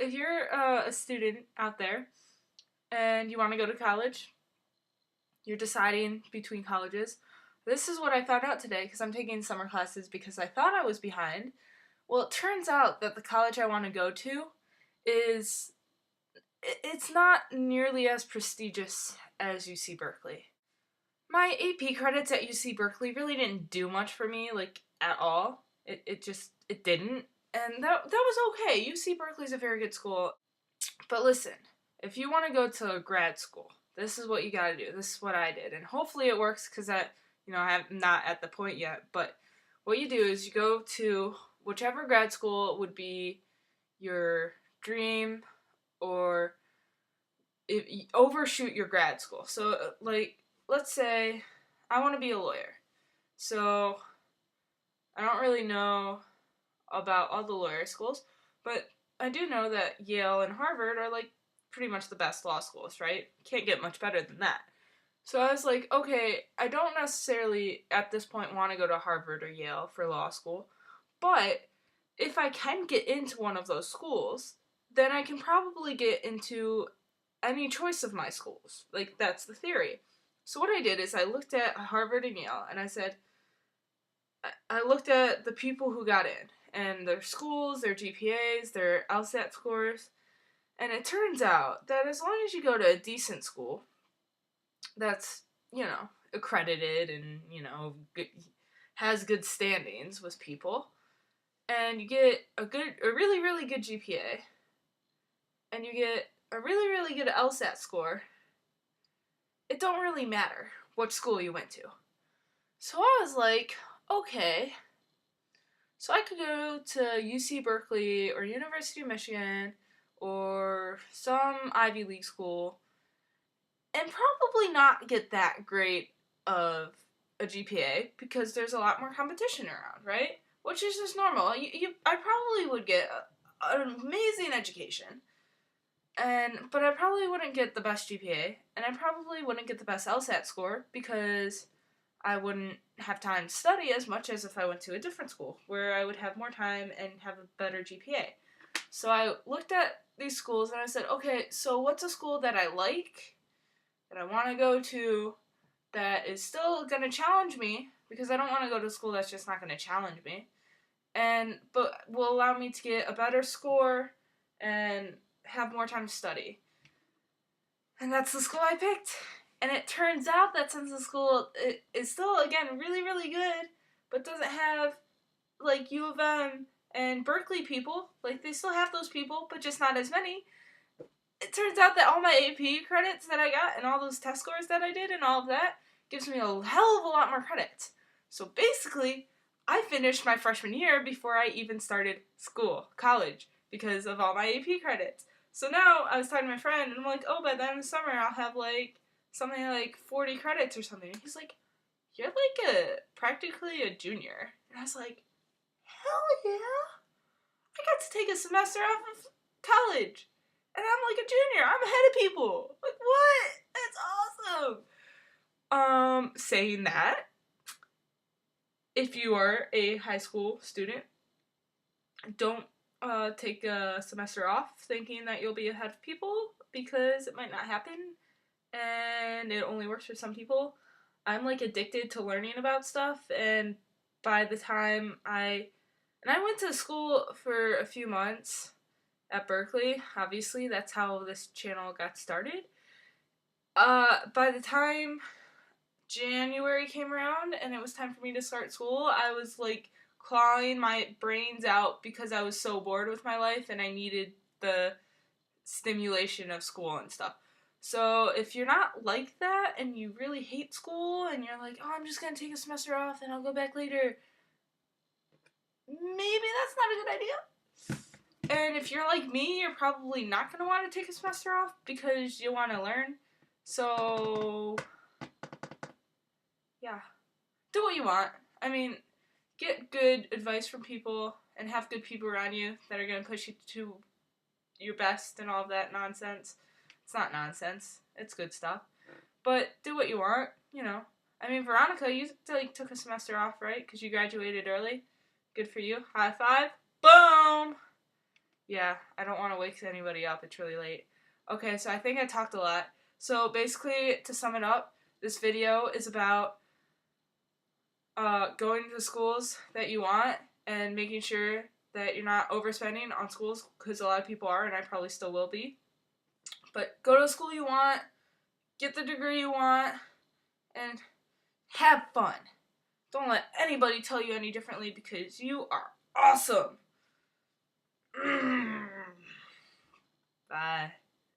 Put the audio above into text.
if you're a student out there and you want to go to college, you're deciding between colleges. This is what I found out today because I'm taking summer classes because I thought I was behind. Well, it turns out that the college I want to go to is it's not nearly as prestigious as UC Berkeley. My AP credits at UC Berkeley really didn't do much for me, like at all. It didn't. And that was okay. UC Berkeley's a very good school. But listen, if you want to go to grad school, this is what you got to do. This is what I did. And hopefully it works because I'm not at the point yet. But what you do is you go to whichever grad school would be your dream, or if you overshoot your grad school. So, like, let's say I want to be a lawyer. So, I don't really know about all the lawyer schools, but I do know that Yale and Harvard are, like, pretty much the best law schools, right? Can't get much better than that. So I was like, okay, I don't necessarily at this point want to go to Harvard or Yale for law school, but if I can get into one of those schools, then I can probably get into any choice of my schools. Like, that's the theory. So what I did is I looked at Harvard and Yale, and I said, I looked at the people who got in, and their schools, their GPAs, their LSAT scores, and it turns out that as long as you go to a decent school that's, accredited and, good, has good standings with people, and you get a really, really good GPA, and you get a really, really good LSAT score, it don't really matter what school you went to. So I was like, okay, so I could go to UC Berkeley or University of Michigan or some Ivy League school and probably not get that great of a GPA because there's a lot more competition around, right? Which is just normal. I probably would get an amazing education, but I probably wouldn't get the best GPA, and I probably wouldn't get the best LSAT score because I wouldn't have time to study as much as if I went to a different school where I would have more time and have a better GPA. So I looked at these schools and I said, okay, so what's a school that I like, that I want to go to, that is still going to challenge me, because I don't want to go to a school that's just not going to challenge me, but will allow me to get a better score and have more time to study. And that's the school I picked. And it turns out that since the school is still, again, really, really good, but doesn't have, like, U of M and Berkeley people, like, they still have those people, but just not as many, it turns out that all my AP credits that I got and all those test scores that I did and all of that gives me a hell of a lot more credits. So basically, I finished my freshman year before I even started college, because of all my AP credits. So now, I was talking to my friend, and I'm like, oh, by the end of the summer, I'll have, like, something like 40 credits or something. And he's like, you're like practically a junior. And I was like, hell yeah! I got to take a semester off of college. And I'm like a junior. I'm ahead of people. Like, what? That's awesome. Saying that, if you are a high school student, don't take a semester off thinking that you'll be ahead of people, because it might not happen, and it only works for some people. I'm, like, addicted to learning about stuff, and by the time I went to school for a few months at Berkeley, obviously, that's how this channel got started. By the time January came around and it was time for me to start school, I was, like, clawing my brains out because I was so bored with my life and I needed the stimulation of school and stuff. So if you're not like that and you really hate school and you're like, oh, I'm just going to take a semester off and I'll go back later, maybe that's not a good idea. And if you're like me, you're probably not going to want to take a semester off because you want to learn. So, yeah. Do what you want. I mean, get good advice from people and have good people around you that are going to push you to your best and all of that nonsense. It's not nonsense. It's good stuff. But do what you want, I mean, Veronica, you took a semester off, right? Because you graduated early. Good for you. High five. Boom! Yeah, I don't want to wake anybody up. It's really late. Okay, so I think I talked a lot. So basically, to sum it up, this video is about going to the schools that you want and making sure that you're not overspending on schools, because a lot of people are, and I probably still will be. But go to the school you want, get the degree you want, and have fun. Don't let anybody tell you any differently, because you are awesome. Bye.